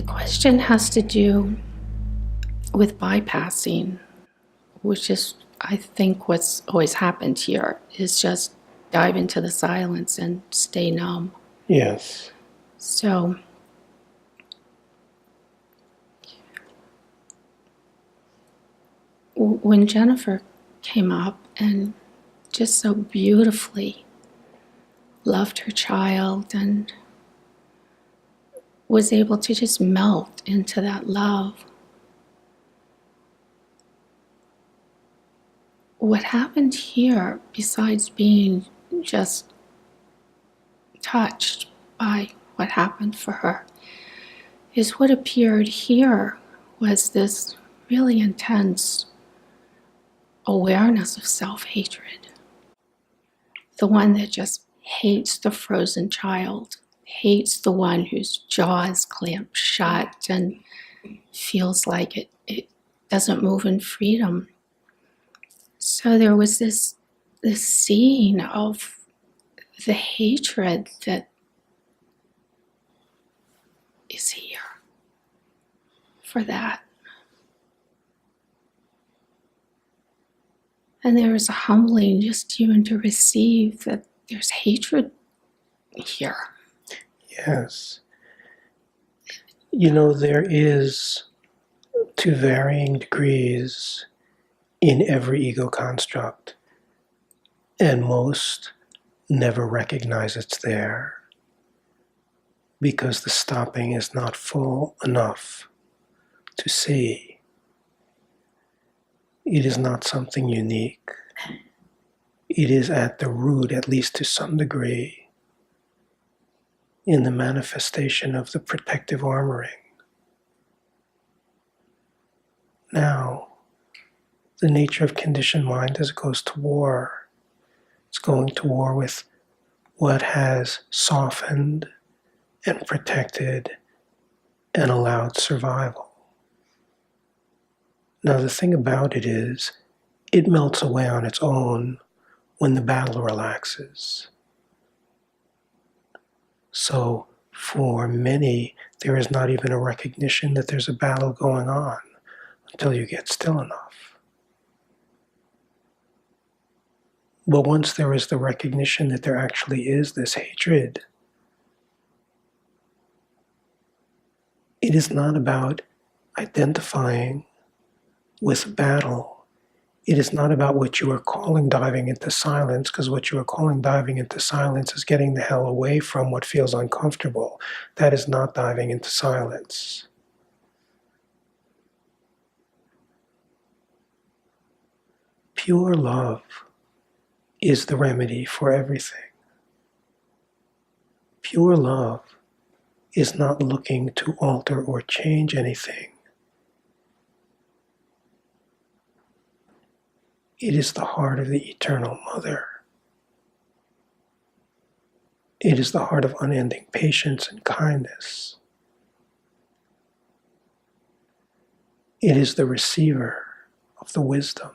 The question has to do with bypassing, which is, I think, what's always happened here, is just dive into the silence and stay numb. Yes. So when Jennifer came up and just so beautifully loved her child and was able to just melt into that love, what happened here, besides being just touched by what happened for her, is what appeared here was this really intense awareness of self-hatred. The one that just hates the frozen child, hates the one whose jaw is clamped shut and feels like it doesn't move in freedom. So there was this seeing of the hatred that is here for that. And there is a humbling just even to receive that there's hatred here. Yes. You know, there is, to varying degrees, in every ego construct, and most never recognize it's there because the stopping is not full enough to see. It is not something unique. It is at the root, at least to some degree, in the manifestation of the protective armoring. Now, the nature of conditioned mind as it goes to war, it's going to war with what has softened and protected and allowed survival. Now, the thing about it is, it melts away on its own when the battle relaxes. So, for many, there is not even a recognition that there's a battle going on until you get still enough. But once there is the recognition that there actually is this hatred, it is not about identifying with battle. It is not about what you are calling diving into silence, because what you are calling diving into silence is getting the hell away from what feels uncomfortable. That is not diving into silence. Pure love is the remedy for everything. Pure love is not looking to alter or change anything. It is the heart of the Eternal Mother. It is the heart of unending patience and kindness. It is the receiver of the wisdom.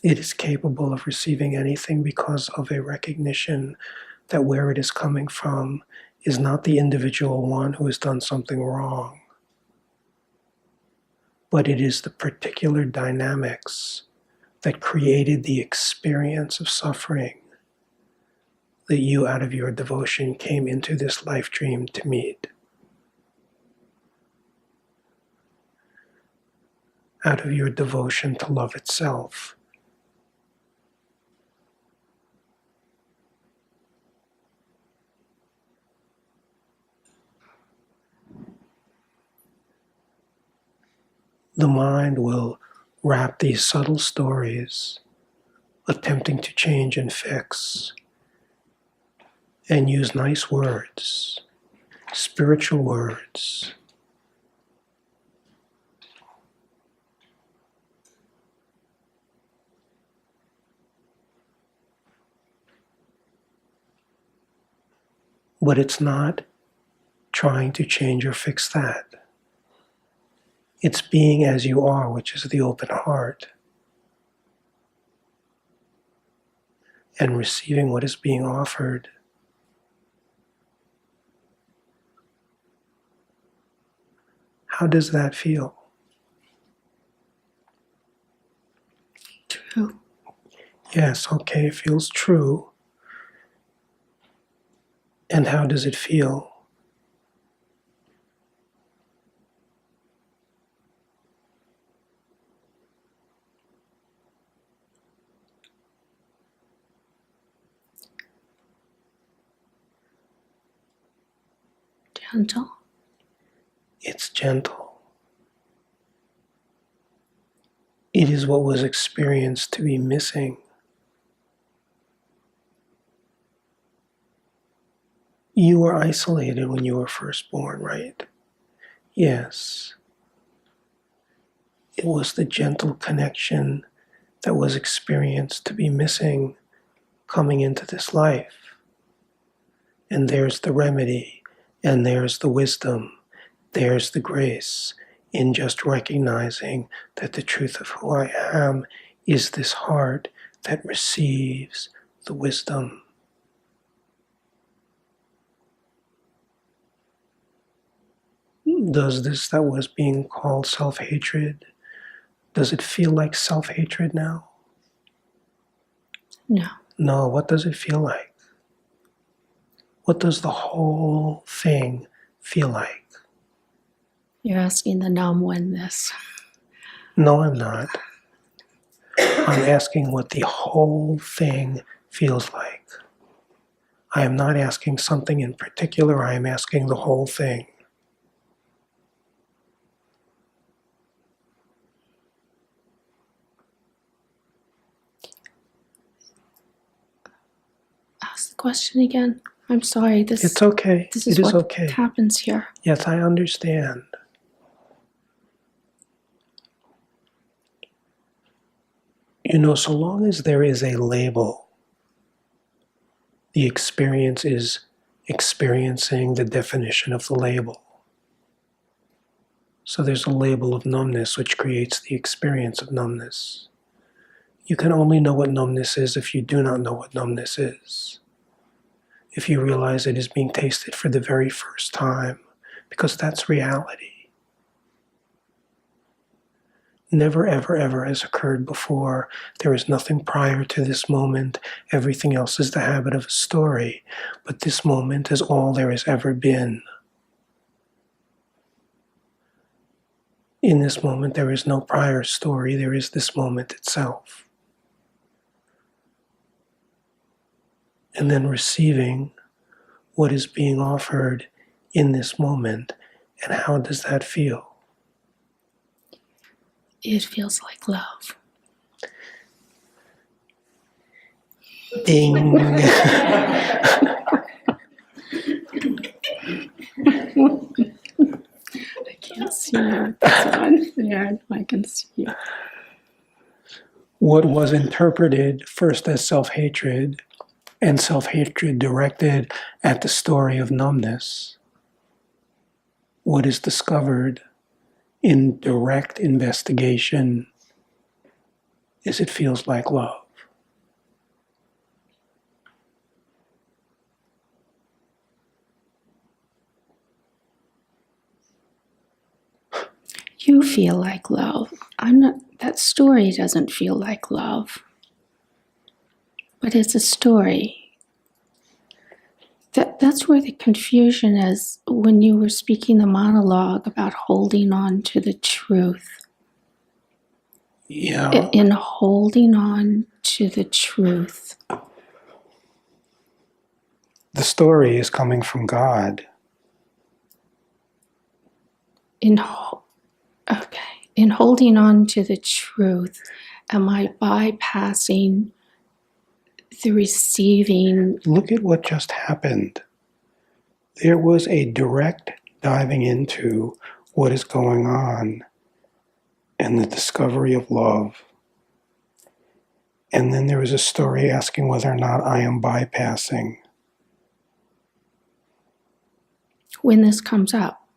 It is capable of receiving anything because of a recognition that where it is coming from is not the individual one who has done something wrong, but it is the particular dynamics that created the experience of suffering that you, out of your devotion, came into this life dream to meet. Out of your devotion to love itself. The mind will wrap these subtle stories, attempting to change and fix, and use nice words, spiritual words. But it's not trying to change or fix that. It's being as you are, which is the open heart, and receiving what is being offered How does that feel? True. Yes, okay, it feels true. And how does it feel? Gentle. It's gentle. It is what was experienced to be missing. You were isolated when you were first born, right? Yes. It was the gentle connection that was experienced to be missing coming into this life. And there's the remedy, and there's the wisdom, there's the grace in just recognizing that the truth of who I am is this heart that receives the wisdom. Does this that was being called self-hatred, does it feel like self-hatred now? No. No, what does it feel like? What does the whole thing feel like? You're asking the numb one this. No, I'm not. I'm asking what the whole thing feels like. I am not asking something in particular, I am asking the whole thing. Ask the question again. I'm sorry. It's okay. This It is is what okay. happens here. Yes, I understand. You know, so long as there is a label, the experience is experiencing the definition of the label. So there's a label of numbness which creates the experience of numbness. You can only know what numbness is if you do not know what numbness is. If you realize it is being tasted for the very first time, because that's reality. Never, ever, ever has occurred before. There is nothing prior to this moment. Everything else is the habit of a story. But this moment is all there has ever been. In this moment, there is no prior story. There is this moment itself. And then receiving what is being offered in this moment. And how does that feel? It feels like love. Ding. I can't see you. This one. There, I can see you. What was interpreted first as self-hatred, and self-hatred directed at the story of numbness, what is discovered in direct investigation is it feels like love. You feel like love. I'm not. That story doesn't feel like love. But it's a story. That's where the confusion is when you were speaking the monologue about holding on to the truth. Yeah. In holding on to the truth. The story is coming from God. In holding on to the truth, am I bypassing the receiving? Look at what just happened. There was a direct diving into what is going on and the discovery of love. And then there was a story asking whether or not I am bypassing. When this comes up.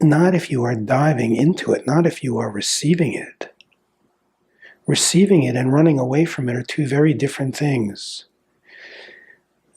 Not if you are diving into it, not if you are receiving it. Receiving it and running away from it are two very different things.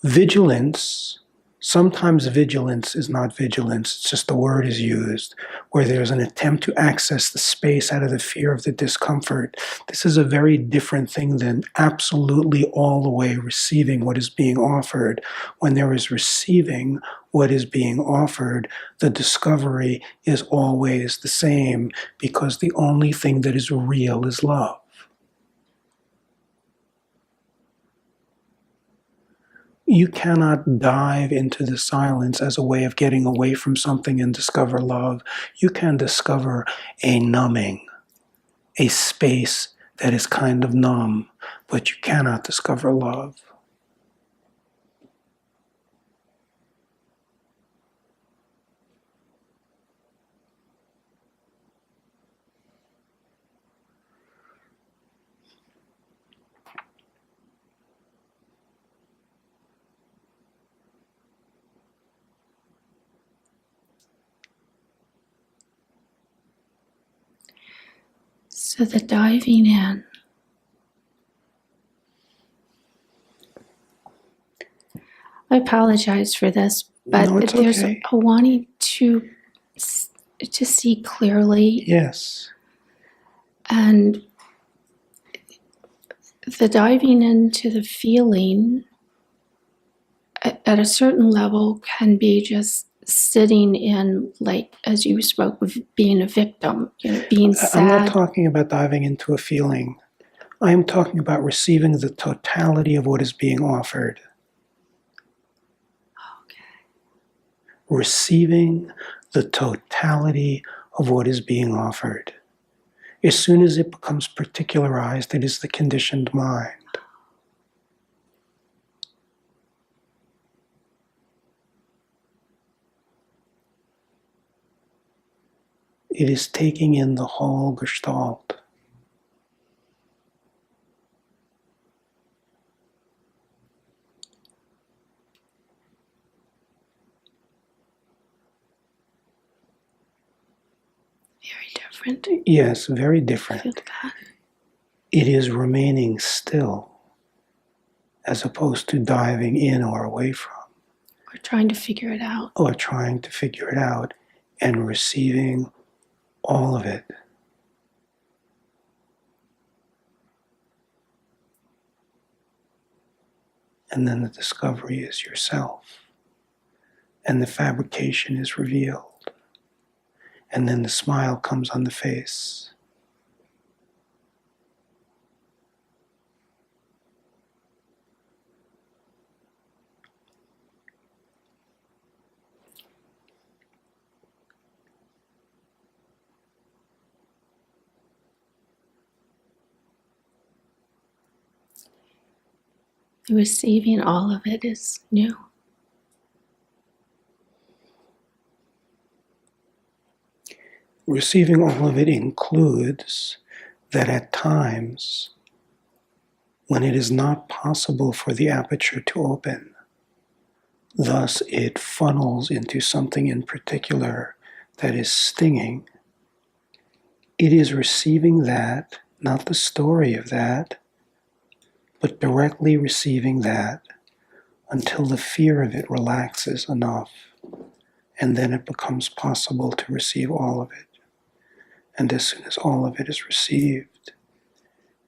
Vigilance Sometimes vigilance is not vigilance, it's just the word is used, where there's an attempt to access the space out of the fear of the discomfort. This is a very different thing than absolutely all the way receiving what is being offered. When there is receiving what is being offered, the discovery is always the same, because the only thing that is real is love. You cannot dive into the silence as a way of getting away from something and discover love. You can discover a numbing, a space that is kind of numb, but you cannot discover love. So the diving in. I apologize for this, but No, it's there's okay. a wanting to see clearly, Yes. and the diving into the feeling at a certain level can be just sitting in, like, as you spoke of being a victim, being sad. I'm not talking about diving into a feeling. I am talking about receiving the totality of what is being offered. Okay. Receiving the totality of what is being offered. As soon as it becomes particularized, it is the conditioned mind. It is taking in the whole gestalt. Very different. Yes, very I feel different. that. It is remaining still as opposed to diving in or away from, We're trying to figure it out. or trying to figure it out and receiving all of it. And then the discovery is yourself. And the fabrication is revealed. And then the smile comes on the face. Receiving all of it is new. Receiving all of it includes that at times, when it is not possible for the aperture to open, thus it funnels into something in particular that is stinging. It is receiving that, not the story of that, but directly receiving that until the fear of it relaxes enough, and then it becomes possible to receive all of it. And as soon as all of it is received,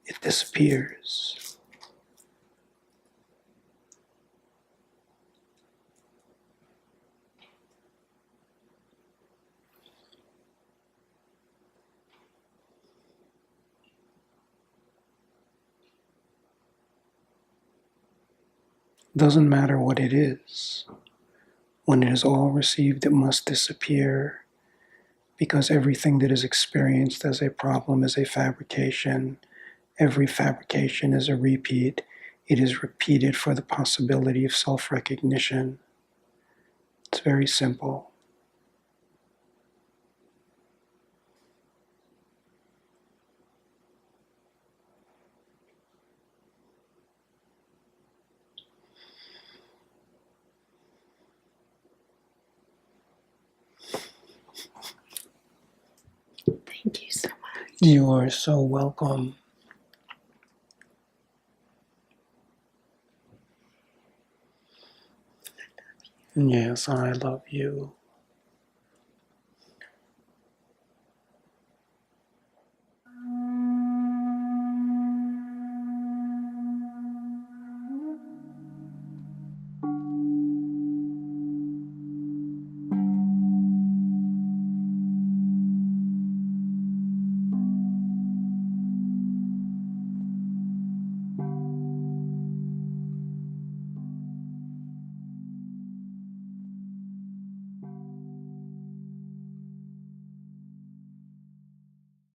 it disappears. Doesn't matter what it is. When it is all received, it must disappear, because everything that is experienced as a problem is a fabrication. Every fabrication is a repeat. It is repeated for the possibility of self-recognition. It's very simple. Thank you so much. You are so welcome. Yes, I love you.